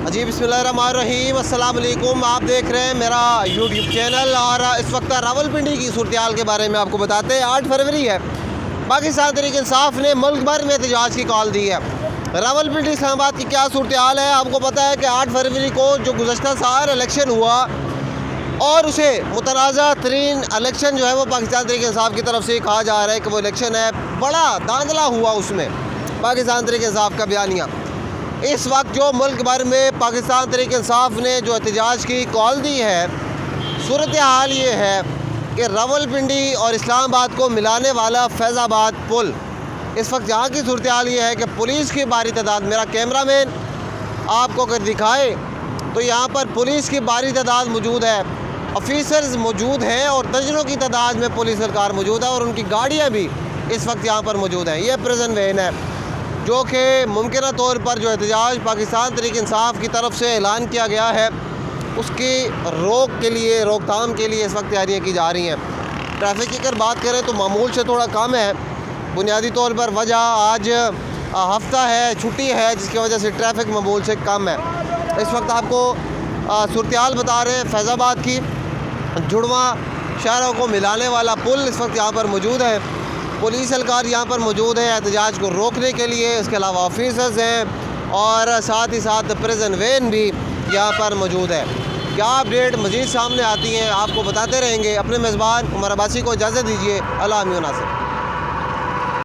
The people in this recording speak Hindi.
जी बिस्मिल्लाहिर्रहमानिर्रहीम, अस्सलाम वालेकुम। आप देख रहे हैं मेरा यूट्यूब चैनल और इस वक्त रावलपिंडी की सूरत के बारे में आपको बताते हैं। 8 फरवरी है। पाकिस्तान तहरीक-ए-इंसाफ ने मुल्क भर में एहतजाज की कॉल दी है। रावलपिंडी इस्लामाबाद की क्या सूरत है आपको पता है कि 8 फरवरी को जो गुज़श्ता साल इलेक्शन हुआ और उसे मुतनाज़ा तरीन इलेक्शन जो है वो पाकिस्तान तहरीक-ए-इंसाफ की तरफ से कहा जा रहा है कि वो इलेक्शन है। बड़ा धांधला हुआ उसमें पाकिस्तान तहरीक-ए-इंसाफ का बयानिया। इस वक्त जो मुल्क भर में पाकिस्तान तहरीक-ए-इंसाफ ने जो एहतजाज की कॉल दी है, सूरत हाल ये है कि रावलपिंडी और इस्लामाबाद को मिलाने वाला फैज़ाबाद पुल, इस वक्त यहाँ की सूरत हाल ये है कि पुलिस की भारी तादाद, मेरा कैमरामैन आपको अगर दिखाए तो यहाँ पर पुलिस की भारी तादाद मौजूद है, ऑफिसर्स मौजूद हैं और दर्जनों की तादाद में पुलिस सरकार मौजूद है और उनकी गाड़ियाँ भी इस वक्त यहाँ पर मौजूद हैं। ये प्रिजन वैन है जो कि मुमकिन तौर पर जो एहतजाज पाकिस्तान तहरीक-ए-इंसाफ की तरफ से ऐलान किया गया है उसकी रोकथाम के लिए इस वक्त तैयारियाँ की जा रही हैं। ट्रैफिक की अगर बात करें तो मामूल से थोड़ा कम है। बुनियादी तौर पर वजह आज हफ्ता है, छुट्टी है, जिसकी वजह से ट्रैफिक मामूल से कम है। इस वक्त आपको सूरत बता रहे हैं फैज़ाबाद की। जुड़वा शहरों को मिलाने वाला पुल इस वक्त यहाँ पर मौजूद है। पुलिस एहलकार यहाँ पर मौजूद है एहतजाज को रोकने के लिए। इसके अलावा ऑफिसर्स हैं और साथ ही साथ प्रिजन वैन भी यहाँ पर मौजूद है। क्या अपडेट मज़ीद सामने आती हैं आपको बताते रहेंगे। अपने मेज़बान उमर अब्बासी को इजाज़त दीजिए। अल्लाह नासिर।